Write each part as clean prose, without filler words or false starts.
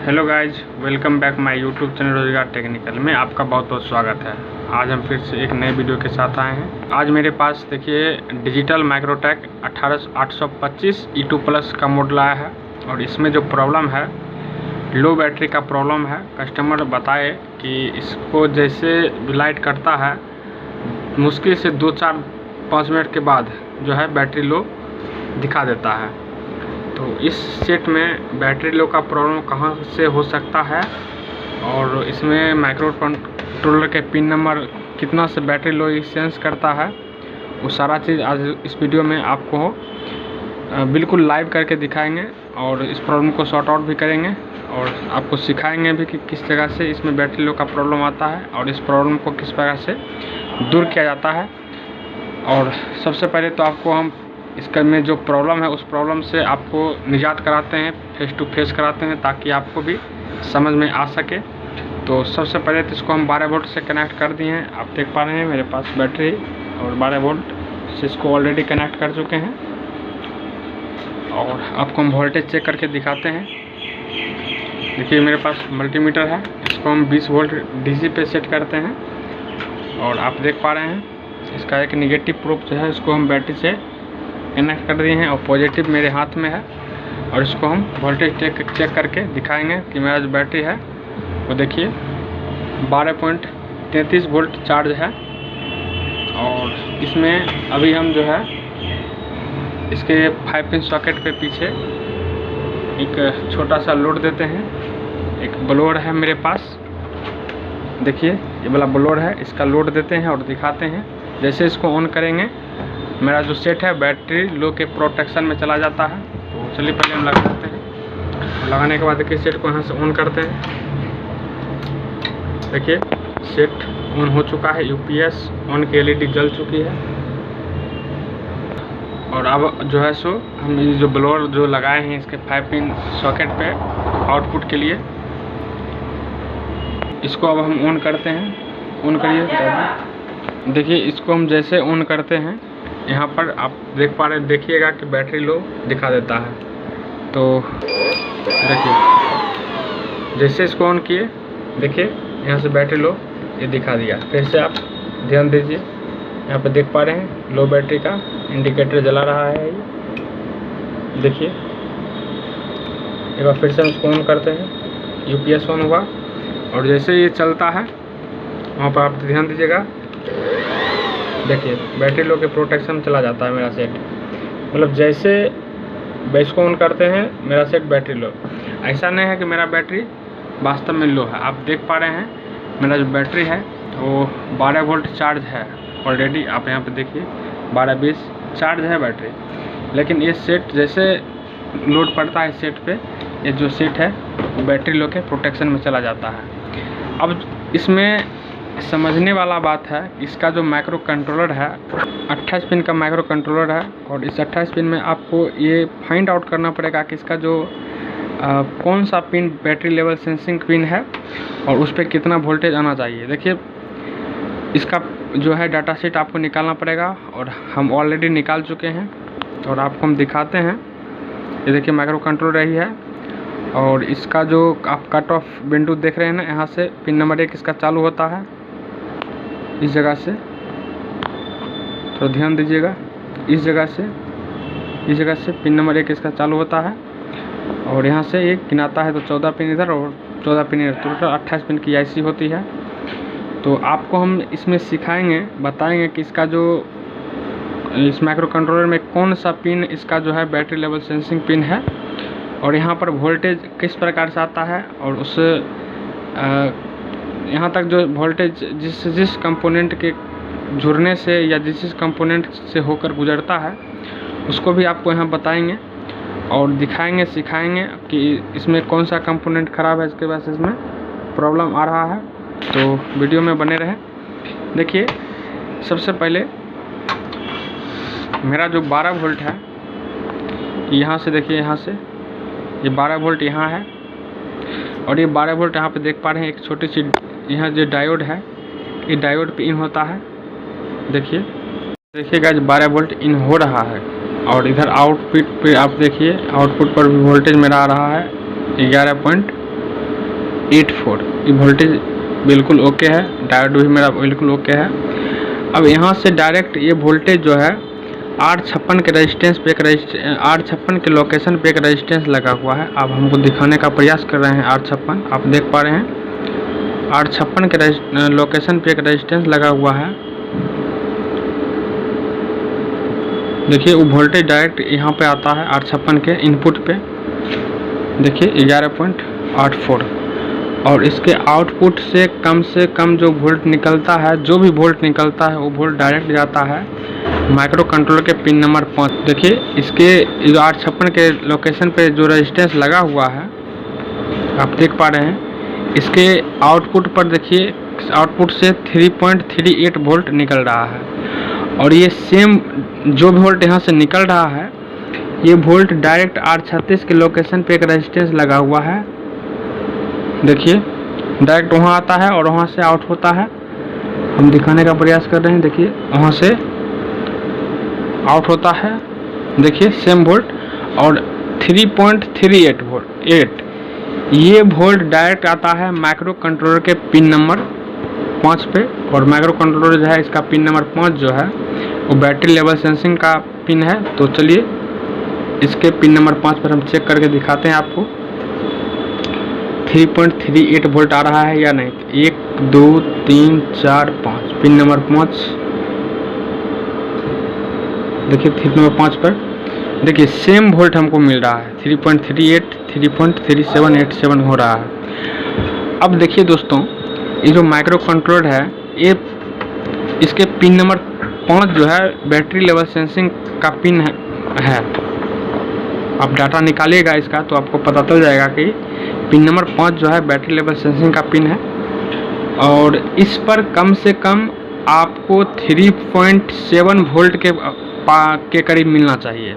Hello guys, welcome back my YouTube channel रोजगार technical में आपका बहुत बहुत स्वागत है। आज हम फिर से एक नए वीडियो के साथ आए हैं। आज मेरे पास देखिए डिजिटल माइक्रोटेक 18825 E2 प्लस का मॉडल आया है और इसमें जो प्रॉब्लम है लो बैटरी का प्रॉब्लम है। कस्टमर बताए कि इसको जैसे लाइट करता है मुश्किल से 2-4-5 मिनट के बाद जो है बैटरी लो दिखा देता है। तो इस सेट में बैटरी लो का प्रॉब्लम कहाँ से हो सकता है और इसमें माइक्रो कंट्रोलर के पिन नंबर कितना से बैटरी लो सेंस करता है, वो सारा चीज़ आज इस वीडियो में आपको बिल्कुल लाइव करके दिखाएंगे और इस प्रॉब्लम को सॉर्ट आउट भी करेंगे और आपको सिखाएंगे भी कि किस जगह से इसमें बैटरी लो का प्रॉब्लम आता है और इस प्रॉब्लम को किस प्रकार से दूर किया जाता है। और सबसे पहले तो आपको हम इसका में जो प्रॉब्लम है उस प्रॉब्लम से आपको निजात कराते हैं, फेस टू फेस कराते हैं ताकि आपको भी समझ में आ सके। तो सबसे पहले तो इसको हम 12 वोल्ट से कनेक्ट कर दिए हैं। आप देख पा रहे हैं मेरे पास बैटरी और 12 वोल्ट से इसको ऑलरेडी कनेक्ट कर चुके हैं और आपको हम वोल्टेज चेक करके दिखाते हैं। देखिए मेरे पास मल्टीमीटर है, इसको हम 20 वोल्ट DC पे सेट करते हैं और आप देख पा रहे हैं इसका एक निगेटिव प्रूफ जो है इसको हम बैटरी से कनेक्ट कर दिए हैं और पॉजिटिव मेरे हाथ में है और इसको हम वोल्टेज चेक करके दिखाएंगे कि मेरा जो बैटरी है वो देखिए 12.33 वोल्ट चार्ज है। और इसमें अभी हम जो है इसके 5 पिन सॉकेट पे पीछे एक छोटा सा लोड देते हैं। एक ब्लोअर है मेरे पास, देखिए ये वाला ब्लोअर है, इसका लोड देते हैं और दिखाते हैं। जैसे इसको ऑन करेंगे मेरा जो सेट है बैटरी लो के प्रोटेक्शन में चला जाता है। तो चलिए पहले हम लगा देते हैं। लगाने के बाद देखिए सेट को यहाँ से ऑन करते हैं। देखिए सेट ऑन हो चुका है, UPS ऑन की LED जल चुकी है। और अब जो है सो हम ये जो ब्लोअर जो लगाए हैं इसके 5 पिन सॉकेट पे आउटपुट के लिए, इसको अब हम ऑन करते हैं। ऑन करिए, देखिए इसको हम जैसे ऑन करते हैं यहाँ पर आप देख पा रहे हैं, देखिएगा कि बैटरी लो दिखा देता है। तो देखिए जैसे इसको ऑन किए देखिए यहाँ से बैटरी लो ये दिखा दिया। फिर से आप ध्यान दीजिए, यहाँ पे देख पा रहे हैं लो बैटरी का इंडिकेटर जला रहा है। ये देखिए एक बार फिर से हम इसको ऑन करते हैं, UPS ऑन हुआ और जैसे ये चलता है वहाँ पर आप ध्यान दीजिएगा, देखिए बैटरी लो के प्रोटेक्शन चला जाता है मेरा सेट। मतलब जैसे इसको ऑन करते हैं मेरा सेट बैटरी लो, ऐसा नहीं है कि मेरा बैटरी वास्तव में लो है। आप देख पा रहे हैं मेरा जो बैटरी है वो 12 वोल्ट चार्ज है ऑलरेडी। आप यहाँ पे देखिए 12-20 चार्ज है बैटरी, लेकिन ये सेट जैसे लोड पड़ता है सेट पे, ये जो सेट है वो बैटरी लो के प्रोटेक्शन में चला जाता है। अब इसमें समझने वाला बात है, इसका जो माइक्रो कंट्रोलर है 28 पिन का माइक्रो कंट्रोलर है और इस 28 पिन में आपको ये फाइंड आउट करना पड़ेगा कि इसका जो कौन सा pin battery level sensing pin है और उस पर कितना वोल्टेज आना चाहिए। देखिए इसका जो है डाटा शीट आपको निकालना पड़ेगा और हम ऑलरेडी निकाल चुके हैं और आपको हम दिखाते हैं। ये देखिए माइक्रो कंट्रोलर रही है और इसका जो आप कट ऑफ विंडो देख रहे हैं ना, यहाँ से पिन नंबर 1 इसका चालू होता है इस जगह से। तो ध्यान दीजिएगा, इस जगह से पिन नंबर 1 इसका चालू होता है और यहाँ से एक गिनाता है तो 14 पिन इधर और 14 पिन इधर, टोटल 28 पिन की IC होती है। तो आपको हम इसमें सिखाएंगे, बताएंगे कि इसका जो इस माइक्रो कंट्रोलर में कौन सा पिन इसका जो है बैटरी लेवल सेंसिंग पिन है और यहाँ पर वोल्टेज किस प्रकार से आता है और उस यहाँ तक जो वोल्टेज जिस कंपोनेंट के जुड़ने से या जिस कंपोनेंट से होकर गुजरता है उसको भी आपको यहाँ बताएंगे और दिखाएंगे, सिखाएंगे कि इसमें कौन सा कंपोनेंट ख़राब है, इसके वजह से इसमें प्रॉब्लम आ रहा है। तो वीडियो में बने रहें। देखिए सबसे पहले मेरा जो 12 वोल्ट है यहाँ से, देखिए यहाँ से ये 12 वोल्ट यहाँ है और ये 12 वोल्ट यहाँ पे देख पा रहे हैं एक छोटी सी यहाँ जो डायोड है, ये डायोड पे इन होता है। देखिए गाइस 12 वोल्ट इन हो रहा है और इधर आउटपुट पे आप देखिए आउटपुट पर भी वोल्टेज मेरा आ रहा है 84। ये वोल्टेज बिल्कुल ओके है, डायोड भी मेरा बिल्कुल ओके है। अब यहाँ से डायरेक्ट ये वोल्टेज जो है 856 के रेजिस्टेंस पे 856 के लोकेशन पे एक रेजिस्टेंस लगा हुआ है। अब हमको दिखाने का प्रयास कर रहे हैं 856, आप देख पा रहे हैं 856 के लोकेशन पे एक रेजिस्टेंस लगा हुआ है। देखिए वो वोल्टेज डायरेक्ट यहाँ पे आता है 856 के इनपुट पे, देखिए 11.84, और इसके आउटपुट से कम जो वोल्ट निकलता है, जो भी वोल्ट निकलता है वो वोल्ट डायरेक्ट जाता है माइक्रो कंट्रोलर के पिन नंबर 5। देखिए इसके जो 856 के लोकेशन पे जो रेजिस्टेंस लगा हुआ है आप देख पा रहे हैं, इसके आउटपुट पर देखिए आउटपुट से 3.38 वोल्ट निकल रहा है, और ये सेम जो वोल्ट यहाँ से निकल रहा है ये वोल्ट डायरेक्ट 836 के लोकेशन पे एक रेजिस्टेंस लगा हुआ है। देखिए डायरेक्ट वहाँ आता है और वहाँ से आउट होता है। हम दिखाने का प्रयास कर रहे हैं, देखिए वहाँ से आउट होता है, देखिए सेम वोल्ट, और 3.38 वोल्ट ये वोल्ट डायरेक्ट आता है माइक्रो कंट्रोलर के पिन नंबर 5 पे। और माइक्रो कंट्रोलर जो है इसका पिन नंबर 5 जो है वो बैटरी लेवल सेंसिंग का पिन है। तो चलिए इसके पिन नंबर 5 पर हम चेक करके दिखाते हैं आपको 3.38 वोल्ट आ रहा है या नहीं। 1 2 3 4 5 पिन नंबर 5, देखिए 3 नंबर 5 पर देखिए सेम वोल्ट हमको मिल रहा है, 3.38 3.3787 हो रहा है। अब देखिए दोस्तों ये जो माइक्रो कंट्रोलर है ये इसके पिन नंबर 5 जो है बैटरी लेवल सेंसिंग का पिन है। आप डाटा निकालिएगा इसका तो आपको पता चल जाएगा कि पिन नंबर 5 जो है बैटरी लेवल सेंसिंग का पिन है, और इस पर कम से कम आपको 3.7 वोल्ट के करीब मिलना चाहिए,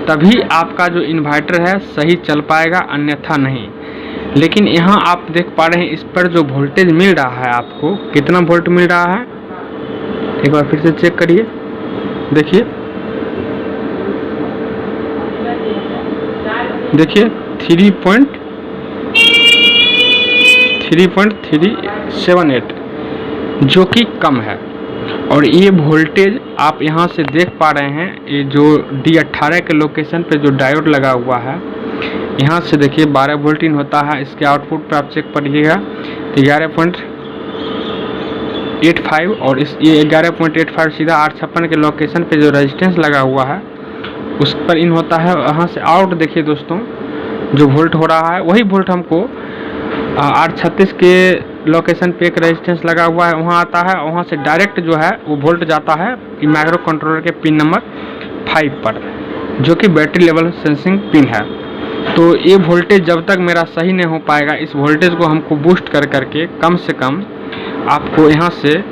तभी आपका जो इन्वर्टर है सही चल पाएगा, अन्यथा नहीं। लेकिन यहाँ आप देख पा रहे हैं इस पर जो वोल्टेज मिल रहा है आपको कितना वोल्ट मिल रहा है, एक बार फिर से चेक करिए। देखिए 3.378 जो कि कम है। और ये वोल्टेज आप यहाँ से देख पा रहे हैं, ये जो D18 के लोकेशन पे जो डायोड लगा हुआ है यहाँ से देखिए 12 वोल्ट इन होता है। इसके आउटपुट पर आप चेक करिएगा 11.85, और इस ये 11.85 सीधा 856 के लोकेशन पे जो रेजिस्टेंस लगा हुआ है उस पर इन होता है। वहाँ से आउट देखिए दोस्तों जो वोल्ट हो रहा है वही वोल्ट हमको 836 के लोकेशन पे एक रेजिस्टेंस लगा हुआ है वहाँ आता है, वहाँ से डायरेक्ट जो है वो वोल्ट जाता है माइक्रो कंट्रोलर के पिन नंबर 5 पर, जो कि बैटरी लेवल सेंसिंग पिन है। तो ये वोल्टेज जब तक मेरा सही नहीं हो पाएगा, इस वोल्टेज को हमको बूस्ट कर करके कम से कम आपको यहाँ से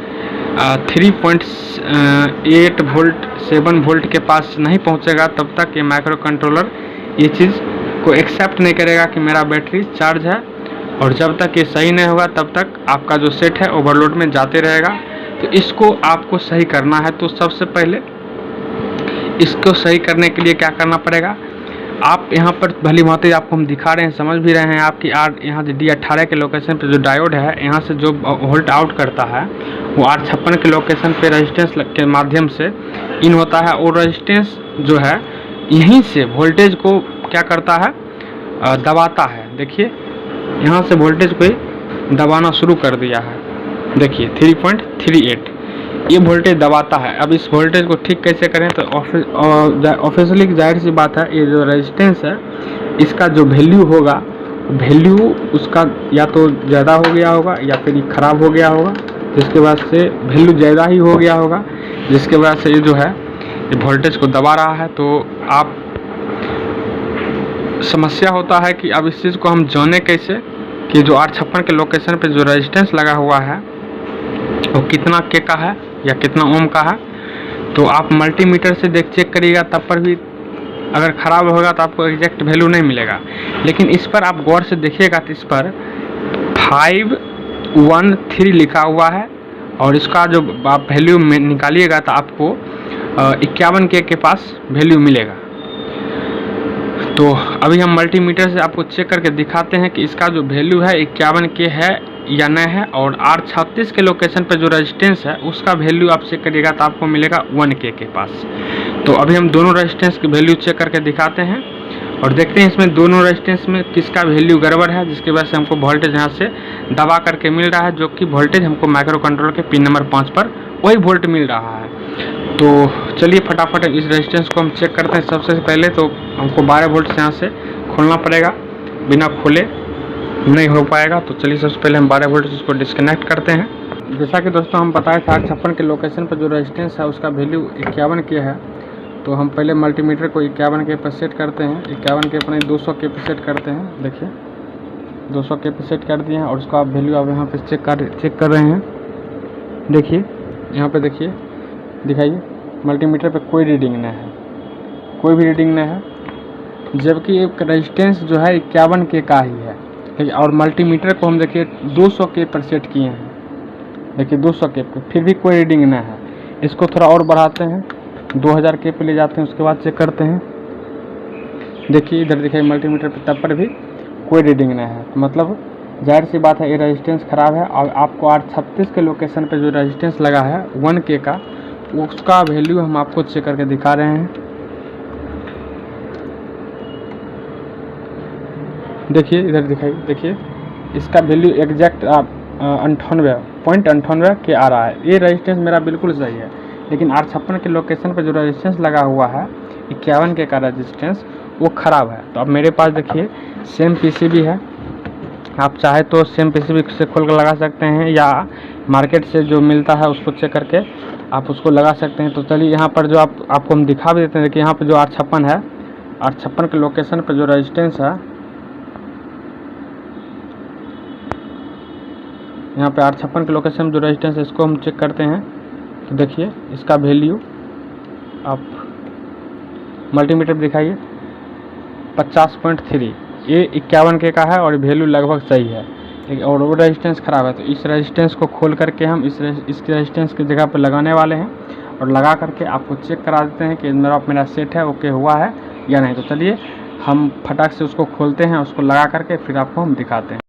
3.8 वोल्ट 7 वोल्ट के पास नहीं पहुँचेगा, तब तक ये माइक्रो कंट्रोलर ये चीज़ को एक्सेप्ट नहीं करेगा कि मेरा बैटरी चार्ज है। और जब तक ये सही नहीं होगा तब तक आपका जो सेट है ओवरलोड में जाते रहेगा। तो इसको आपको सही करना है, तो सबसे पहले इसको सही करने के लिए क्या करना पड़ेगा, आप यहाँ पर भली भांति आपको हम दिखा रहे हैं, समझ भी रहे हैं आपकी यहाँ से D18 के लोकेशन पे जो डायोड है यहाँ से जो वोल्ट आउट करता है वो 856 के लोकेशन पे रेजिस्टेंस के माध्यम से इन होता है, और रेजिस्टेंस जो है यहीं से वोल्टेज को क्या करता है, दबाता है। देखिए यहाँ से वोल्टेज को दबाना शुरू कर दिया है, देखिए 3.38 ये वोल्टेज दबाता है। अब इस वोल्टेज को ठीक कैसे करें, तो ऑफिशियली जाहिर सी बात है ये जो रेजिस्टेंस है इसका जो वैल्यू होगा, वैल्यू उसका या तो ज़्यादा हो गया होगा या फिर ये ख़राब हो गया होगा, जिसके वजह से वैल्यू ज़्यादा ही हो गया होगा, जिसके वजह से ये जो है ये वोल्टेज को दबा रहा है। तो आप समस्या होता है कि अब इस चीज़ को हम जाने कैसे कि जो 856 के लोकेशन पे जो रेजिस्टेंस लगा हुआ है वो कितना के का है या कितना ओम का है। तो आप मल्टीमीटर से चेक करिएगा, तब पर भी अगर ख़राब होगा तो आपको एग्जैक्ट वैल्यू नहीं मिलेगा। लेकिन इस पर आप गौर से देखिएगा तो इस पर 513 लिखा हुआ है, और इसका जो आप वैल्यू निकालिएगा तो आपको 51 के पास वैल्यू मिलेगा। तो अभी हम मल्टीमीटर से आपको चेक करके दिखाते हैं कि इसका जो वैल्यू है 51K है या नहीं है, और R36 के लोकेशन पे जो रेजिस्टेंस है उसका वैल्यू आप चेक करिएगा तो आपको मिलेगा 1K के पास। तो अभी हम दोनों रेजिस्टेंस की वैल्यू चेक करके दिखाते हैं और देखते हैं इसमें दोनों रेजिस्टेंस में किसका वैल्यू गड़बड़ है, जिसकी वजह से हमको वोल्टेज यहाँ से दबा करके मिल रहा है, जो कि वोल्टेज हमको माइक्रो कंट्रोलर के पिन नंबर 5 पर वही वोल्ट मिल रहा है। तो चलिए फटाफट इस रेजिस्टेंस को हम चेक करते हैं। सबसे पहले तो हमको 12 वोल्ट से यहाँ से खोलना पड़ेगा, बिना खोले नहीं हो पाएगा। तो चलिए सबसे पहले हम 12 वोल्ट से इसको डिस्कनेक्ट करते हैं। जैसा कि दोस्तों हम बताए थे 56 के लोकेशन पर जो रेजिस्टेंस है उसका वैल्यू 51K है। तो हम पहले मल्टीमीटर को 51K पर सेट करते हैं, 51K पर नहीं 200K पर सेट करते हैं। देखिए 200K पर सेट कर दिए हैं और उसका आप वैल्यू आप यहाँ पे चेक कर रहे हैं। देखिए यहाँ पे देखिए, दिखाइए मल्टीमीटर पे कोई रीडिंग नहीं है, कोई भी रीडिंग नहीं है, जबकि एक रेजिस्टेंस जो है 51K का ही है। देखिए और मल्टीमीटर को हम देखिए 200K पर सेट किए हैं, देखिए 200K पर फिर भी कोई रीडिंग नहीं है। इसको थोड़ा और बढ़ाते हैं, 2000K पे ले जाते हैं, उसके बाद चेक करते हैं। देखिए इधर दिखाइए मल्टीमीटर पे तब पर भी कोई रीडिंग नहीं है। तो मतलब जाहिर सी बात है ये रेजिस्टेंस ख़राब है। और आपको R36 के लोकेशन पे जो रेजिस्टेंस लगा है 1K का, उसका वैल्यू हम आपको चेक करके दिखा रहे हैं। देखिए इधर दिखाइए, देखिए इसका वैल्यू एग्जैक्ट 98.98K आ रहा है। ये रेजिस्टेंस मेरा बिल्कुल सही है, लेकिन R56 के लोकेशन पर जो रेजिस्टेंस लगा हुआ है 51K का रेजिस्टेंस वो ख़राब है। तो अब मेरे पास देखिए सेम PCB है, आप चाहे तो सेम PCB से खोल कर लगा सकते हैं, या मार्केट से जो मिलता है उसको चेक करके आप उसको लगा सकते हैं। तो चलिए यहाँ पर जो आपको हम दिखा भी देते हैं। देखिए यहाँ पर जो R56 है, R56 के लोकेशन पर जो रेजिस्टेंस है, यहाँ पे R56 के लोकेशन में जो रेजिस्टेंस है इसको हम चेक करते हैं। तो देखिए इसका वैल्यू आप मल्टीमीटर पर दिखाइए 50.3, ये 51K का है और वैल्यू लगभग सही है, और वो रेजिस्टेंस ख़राब है। तो इस रेजिस्टेंस को खोल करके हम इस रेजिस्टेंस की जगह पर लगाने वाले हैं और लगा करके आपको चेक करा देते हैं कि मेरा सेट है ओके हुआ है या नहीं। तो चलिए हम फटाक से उसको खोलते हैं, उसको लगा करके फिर आपको हम दिखाते हैं।